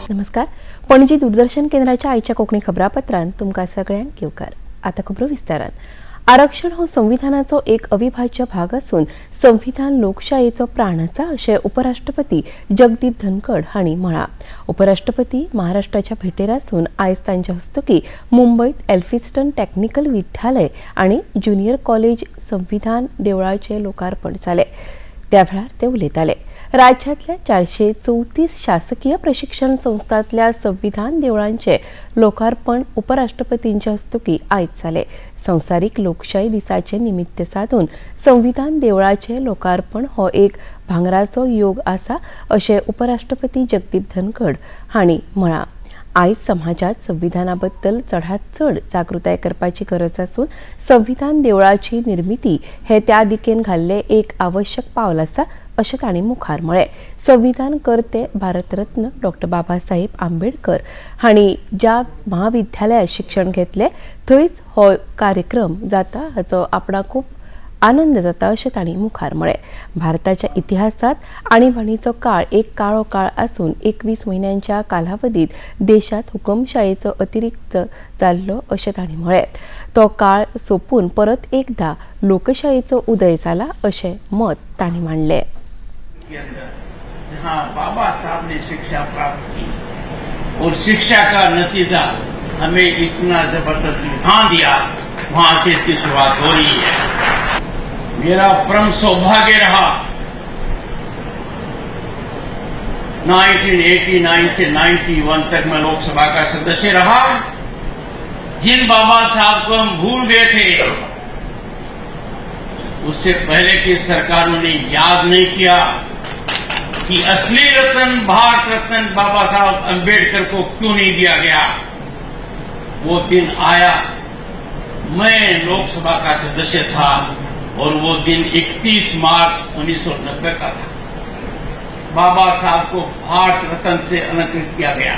नमस्कार. पणजी दूरदर्शन केंद्राच्या आईच्या कोकणी खबरापत्रांत तुमकां सगळ्यांक येवकार. आता खबरो विस्तारान. आरक्षण हो संविधानाचो एक अविभाज्य भाग असून संविधान लोकशायेचो प्राण आसा अशें उपराष्ट्रपती जगदीप धनखड हांणी म्हळां. उपराष्ट्रपती महाराष्ट्राच्या भेटेर आसून आयज तांच्या हस्तुकीं मुंबयत एल्फिन्स्टन टॅक्निकल विद्यालय आनी ज्युनियर कॉलेज संविधान देवळाचें लोकार्पण जालें. त्या वेळार ते उलयताले. राज्यातल्या 434 शासकीय प्रशिक्षण संस्थांतल्या संविधान देवळांचे लोकार्पण उपराष्ट्रपतींच्या हस्तुकीं आयज जालें. संवसारीक लोकशाही दिसाचे निमित्त साधून संविधान देवळाचे लोकार्पण हो एक भांगराचो योग आसा अशें उपराष्ट्रपती जगदीप धनखड हांणी म्हळां. आयज समाजात संविधानाबद्दल चडांत चड जागृताय करपाची गरज आसून संविधान देवळाची निर्मिती हे त्या दिकेन घाल्ले एक आवश्यक पावल आसा अशें तांणी मुखार म्हळें. संविधान कर्ते भारतरत्न डॉ. बाबासाहेब आंबेडकर हांणी ज्या महाविद्यालयात शिक्षण घेतले थंयच हो कार्यक्रम जाता हाचो आपणाक खूब आनंद जाता अशें तांणी मुखार म्हळें. भारताच्या इतिहासात आणीबाणीचो काळ एक काळो काळ आसून 21 म्हयन्यांच्या कालावधीत देशात हुकुमशायेचो अतिरिक्त जाल्लो अशें तांणी म्हळें. तो काळ सोंपून परत एकदा लोकशायेचो उदय जाला अशें मत तांणी मांडलें. जहां बाबा साहब ने शिक्षा प्राप्त की और शिक्षा का नतीजा हमें इतना जबरदस्त विधान दिया, वहां से इसकी शुरुआत हो रही है. मेरा परम सौभाग्य रहा 1989 से 91 तक मैं लोकसभा का सदस्य रहा. जिन बाबा साहब को हम भूल गए थे उससे पहले की सरकारों ने याद नहीं किया कि असली रत्न भारत रत्न बाबा साहब अंबेडकर को क्यों नहीं दिया गया. वो दिन आया, मैं लोकसभा का सदस्य था और वो दिन 31 मार्च 1990 का था. बाबा साहब को भारत रत्न से अलंकृत किया गया.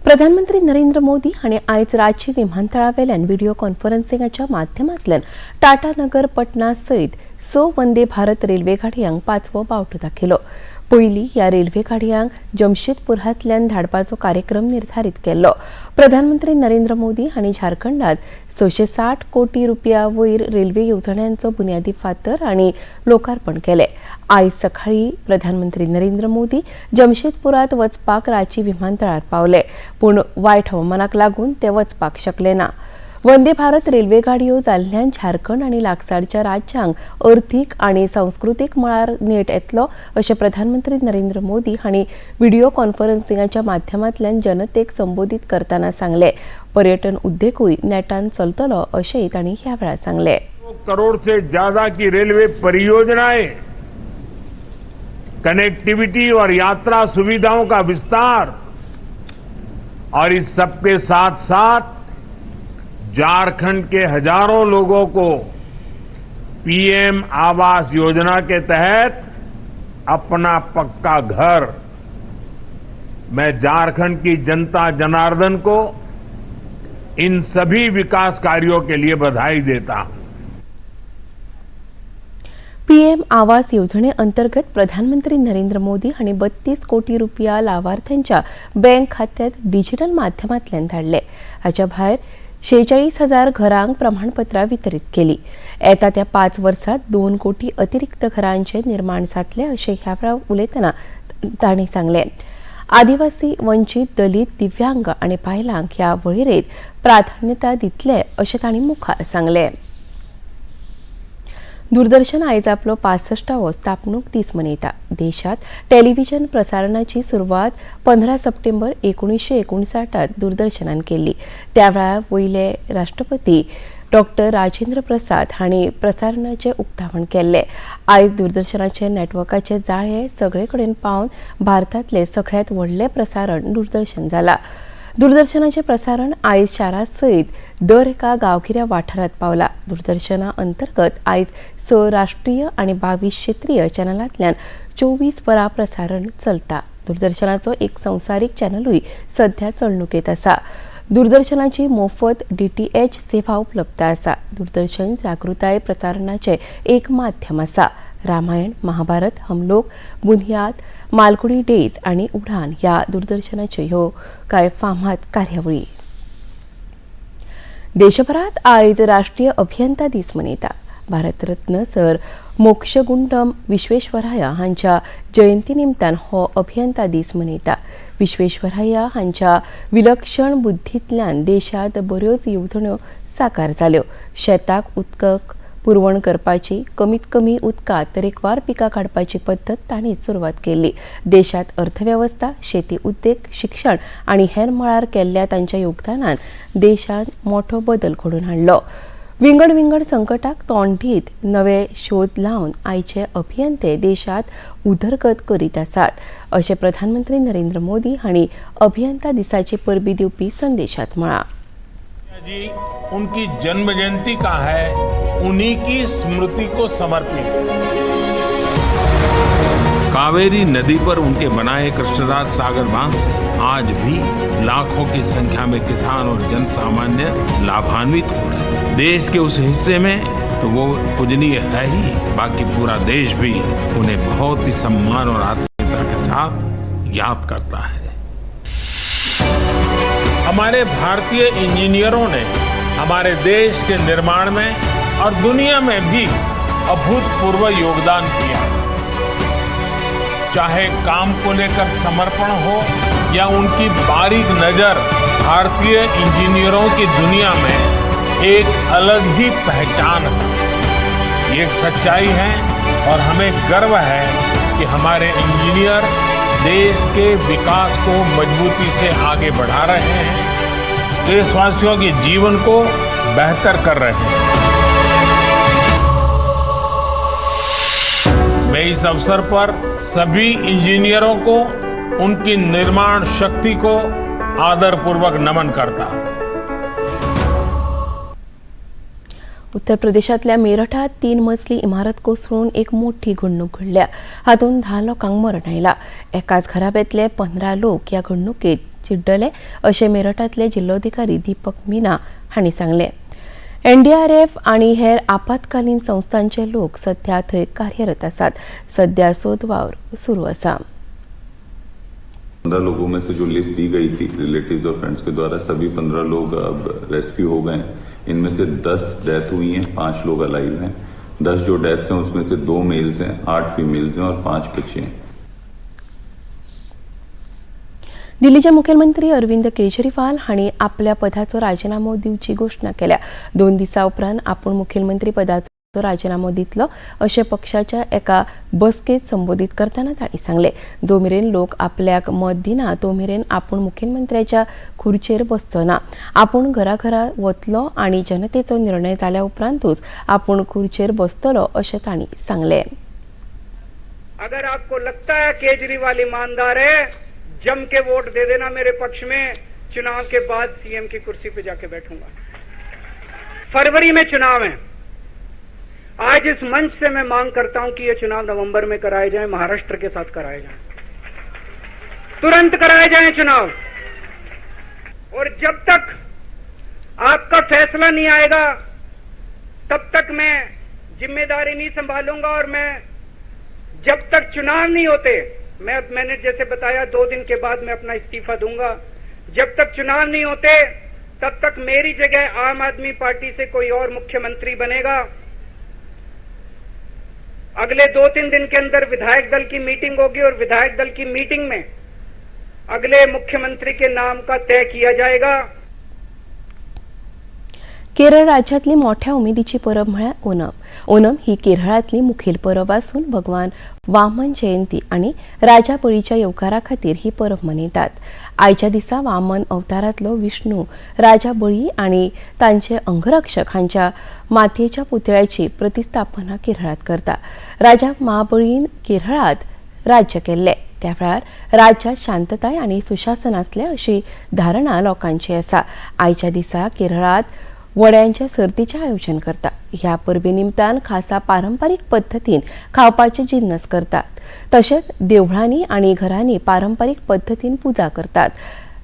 प्रधानमंत्री नरेंद्र मोदी हांणी आयज रांची विमानतळावेल्यान व्हिडिओ कॉन्फरन्सिंगाच्या माध्यमांतल्यान टाटा नगर पटना सयत 6 वंदे भारत रेल्वे गाडयांक 5वो बावटो दाखयलो. पयली ह्या रेल्वे गाडयांक जमशेदपुरांतल्यान धाडपाचो कार्यक्रम निर्धारीत केल्लो. प्रधानमंत्री नरेंद्र मोदी हांणी झारखंडात 660 कोटी रुपया वयर रेल्वे येवजण्यांचो बुन्यादी फातर आनी लोकार्पण केले. आयज सकाळी प्रधानमंत्री नरेंद्र मोदी जमशेदपुरांत वचपाक रांची विमानतळार पावले, पूण वायट हवामानाक लागून ते वचपाक शकले ना. वंदे भारत रेल्वे गाडयो जाल्ल्यान झारखंड आनी लागसारच्या राज्यांक अर्थीक आनी सांस्कृतीक मळार नेट येतलो अशें प्रधानमंत्री नरेंद्र मोदी हांणी व्हिडिओ कॉन्फरन्सिंगाच्या माध्यमांतल्यान जनतेक संबोधीत करतना सांगले. पर्यटन उद्देगूय नेटान चलतलो अशेंय तांणी ह्या वेळार सांगले. करोड़ से ज्यादा की रेलवे परियोजनाएं, कनेक्टिविटी और यात्रा सुविधाओं का विस्तार और इस सबके साथ साथ झारखंड के हजारों लोगों को पीएम आवास योजना के तहत अपना पक्का घर. मैं झारखंड की जनता जनार्दन को इन सभी विकास कार्यों के लिए बधाई देता हूं. पीएम आवास योजने अंतर्गत प्रधानमंत्री नरेंद्र मोदी हांणी 32 कोटी रुपया लाभार्थ्यांच्या बँक खात्यात डिजिटल माध्यमांतल्यान धाडले. हाच्या भायर 46,000 घरांक प्रमाणपत्रां वितरीत केली. येता त्या 5 वर्सांत 2 कोटी अतिरिक्त घरांचे निर्माण जातले अशें ह्या वेळार उलयतना तांणी सांगलें. आदिवासी, वंचित, दलीत, दिव्यांग आनी बायलांक ह्या वळेरेंत प्राधान्यता दितले अशें तांणी मुखार सांगलें. दूरदर्शन आयज आपलो 65वो स्थापणूक दीस मनयता. देशात टेलिव्हिजन प्रसारणाची सुरवात 15 सप्टेंबर 1959 दूरदर्शनान केल्ली. त्या वेळार वयले राष्ट्रपती डॉ. राजेंद्र प्रसाद हांणी प्रसारणाचें उक्तावण केल्लें. आयज दूरदर्शनाचे नेटवर्काचे जाळे सगळे कडेन पावन भारतांतले सगळ्यांत व्हडलें प्रसारण दूरदर्शन जालां. दूरदर्शनाचे प्रसारण आयज शारा सयत दर एका गांवगिऱ्या वाठारांत पावला. दूरदर्शना अंतर्गत आयज 6 राष्ट्रीय आनी 22 क्षेत्रीय चॅनलांतल्यान 24 वरां प्रसारण चलता. दूरदर्शनाचो एक संवसारीक चॅनलूय सध्या चलणुकेत आसा. दूरदर्शनाची मोफत DTH सेवा उपलब्ध आसा. दूरदर्शन जागृताय प्रसारणाचे एक माध्यम आसा. रामायण, महाभारत, हमलोग, बुनियाद, मालगुडी डेज आणि उडान या दूरदर्शनाचे ह्यो काय फामाद कार्यावळी. देशभरात आज राष्ट्रीय अभियंता दीस मनयता. भारतरत्न सर मोक्षगुंडम विश्वेश्वराया हांच्या जयंती निमतान हो अभियंता दीस मनयता. विश्वेश्वराया हांच्या विलक्षण बुद्धींतल्यान देशांत बऱ्योच येवजण्यो साकार जाल्यो. शेताक उदक पुरवण करपाची, कमीत कमी उदकात तरेकवार पिकां काडपाची पद्दत तांणी सुरवात केल्ली. देशांत अर्थवेवस्था, शेती उद्देग, शिक्षण आनी हेर मळार केल्ल्या तांच्या योगदानान देशांत मोठो बदल घडोवन हाडलो. विंगड विंगड संकटाक तोंड दीत नवे शोध लावन आयचे अभियंते देशांत उदरगत करीत आसात, अशें प्रधानमंत्री नरेंद्र मोदी हांणी अभियंता दिसाचे परबीं दिवपी संदेशांत म्हळां. जी उनकी जन्म जयंती का है, उन्हीं की स्मृति को समर्पित है. कावेरी नदी पर उनके बनाए कृष्णराज सागर बांध से आज भी लाखों की संख्या में किसान और जन सामान्य लाभान्वित हो रहे हैं. देश के उस हिस्से में तो वो पूजनीय है ही, बाकी पूरा देश भी उन्हें बहुत ही सम्मान और आत्मीयता के साथ याद करता है. हमारे भारतीय इंजीनियरों ने हमारे देश के निर्माण में और दुनिया में भी अभूतपूर्व योगदान किया. चाहे काम को लेकर समर्पण हो या उनकी बारीक नजर भारतीय इंजीनियरों की दुनिया में एक अलग ही पहचान है. ये एक सच्चाई है और हमें गर्व है कि हमारे इंजीनियर देश के विकास को मजबूती से आगे बढ़ा रहे हैं, देशवासियों के जीवन को बेहतर कर रहे हैं. मैं इस अवसर पर सभी इंजीनियरों को उनकी निर्माण शक्ति को आदरपूर्वक नमन करता हूं. उत्तर प्रदेशातल्या मेरठात 3 मजली इमारत कोसळून एक मोठी घडणूक घडल्या. हातून 10 लोकांक मरण आयला. एकाच घराब्यांतले 15 लोक या घडणुकेत चिड्डले, अशें मेरठातले जिल्लोधिकारी दीपक मीना हांणी सांगले. एनडीआरएफ आणि हेर आपत्कालीन संस्थांचे लोक सध्या थंय कार्यरत आसात. सध्या सोदवावर सुरू आसा. 15 लोगों में से जो लिस्ट दी गई थी रिलेटिव्स और फ्रेंड्स के द्वारा, सभी 15 लोग अब रेस्क्यू हो गए. इनमें से 10 डेथ हुई हैं, 5 लोग अलाइव हैं. 10 जो डेथ्स हैं उसमें से 2 मेल्स हैं, 8 फीमेल्स हैं और 5 बच्चे हैं. दिल्लीचे मुखेलमंत्री अरविंद केजरीवाल हांणी आपल्या पदाचो राजीनामो दिवची घोषणा केल्या. 2 दिसां उपरांत आपूण मुखेलमंत्री पदाचो राजीनामो दितलो, अशें पक्षाच्या एका बसकेत संबोधीत करतना तांणी सांगले. जो मेरेन लोक आपल्याक मत दिना तो मेरेन आपूण मुखेलमंत्र्याच्या खुर्चेर बसचो ना. आपूण घरा वतलो आनी जनतेचो निर्णय जाल्या उपरांतूच आपूण खुर्चेर बसतलो, अशें तांणी सांगले. अगर आपको लगता है केजरीवाल ईमानदार है, जम के वोट दे देना मेरे पक्ष में. चुनाव के बाद सीएम की कुर्सी पे जाके बैठूंगा. फरवरी में चुनाव है. आज इस मंच से मैं मांग करता हूं कि ये चुनाव नवंबर में कराए जाएं, महाराष्ट्र के साथ कराए जाएं, तुरंत कराए जाएं चुनाव. और जब तक आपका फैसला नहीं आएगा तब तक मैं जिम्मेदारी नहीं संभालूंगा. और मैं जब तक चुनाव नहीं होते, मैंने जैसे बताया 2 दिन के बाद मैं अपना इस्तीफा दूंगा. जब तक चुनाव नहीं होते तब तक मेरी जगह आम आदमी पार्टी से कोई और मुख्यमंत्री बनेगा. अगले 2-3 दिन के अंदर विधायक दल की मीटिंग होगी और विधायक दल की मीटिंग में अगले मुख्यमंत्री के नाम का तय किया जाएगा. केरळ राज्यातली मोठ्या उमेदीची परब म्हळ्यार ओणम. ओणम ही केरळातली मुखेल परब असून भगवान वामन जयंती आणि राजा बळीच्या येवकारा खातीर ही परब मनयतात. आयच्या दिसा वामन अवतारांतलो विष्णू राजा बळी आणि तांचे अंगरक्षक हांच्या मातयेच्या पुतळ्याची प्रतिस्थापना केरळात करता. राजा महाबळीन केरळात राज्य केल्ले त्या वेळार राज्यात शांतताय आणि सुशासन आसले अशी धारणा लोकांची आसा. आयच्या दिसा केरळात वड्यांच्या सर्तीचे आयोजन करता. ह्या परबे निमतान खासा पारंपारीक पद्दतीन खावपाचे जिन्नस करतात. तशेंच देवळांनी आणि घरांनी पारंपारीक पद्दतीन पुजा करतात.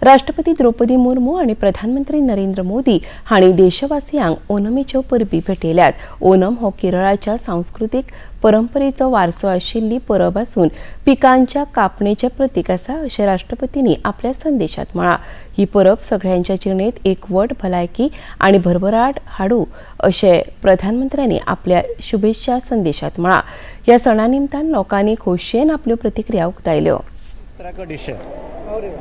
राष्ट्रपती द्रौपदी मुर्मू आणि प्रधानमंत्री नरेंद्र मोदी हांणी देशवासियांक ओणमीच्यो परबी भेटयल्यात. ओणम हो केरळाच्या सांस्कृतीक परंपरेचो वारसो आशिल्ली परब आसून पिकांच्या कापणेचें प्रतीक आसा अशें राष्ट्रपतींनी आपल्या संदेशात म्हळां. ही परब सगळ्यांच्या जिणेंत एकवट, भलायकी आनी भरभराट हाडूं अशें प्रधानमंत्र्यांनी आपल्या शुभेच्छा संदेशात म्हळां. ह्या सणा निमतान लोकांनी खोशयेन आपल्यो प्रतिक्रिया उक्तायल्यो. इस तरह का डिश है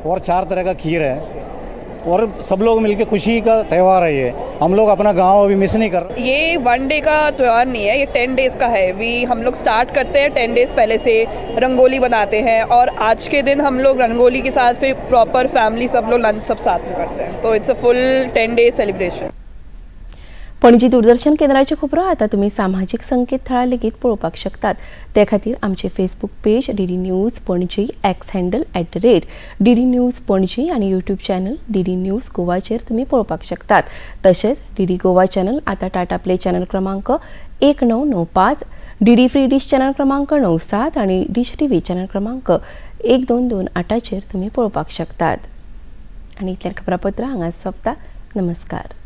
और 4 तरह का खीर है और सब लोग मिलके खुशी का त्यौहार है ये. हम लोग अपना गांव अभी मिस नहीं कर रहे. ये 1 डे का त्यौहार नहीं है, ये 10 डेज का है. हम लोग स्टार्ट करते हैं 10 डेज पहले से, रंगोली बनाते हैं और आज के दिन हम लोग रंगोली के साथ फिर प्रॉपर फैमिली सब लोग लंच सब साथ में करते हैं. तो it's a full 10 day celebration. Panaji Doordarshan केंद्राच्यो खबरो आता तुम्ही सामाजिक संकेतथळार लेगीत पळोवपाक शकतात. ते खातीर आमचे Facebook page DD news Panaji, x handle @DD news Panaji आणि यूट्यूब चॅनल डीडी न्यूज गोवाचेर तुम्ही पळोवपाक शकतात. तशेंच डीडी गोवा चॅनल आता टाटा प्ले चॅनल क्रमांक 1995, डीडी फ्री डिश चॅनल क्रमांक 97 आणि डिश टीव्ही चॅनल क्रमांक 1228 तुम्ही पळोवपाक शकतात. आणि इतलें खबरापत्र हांगा सोंपता. नमस्कार.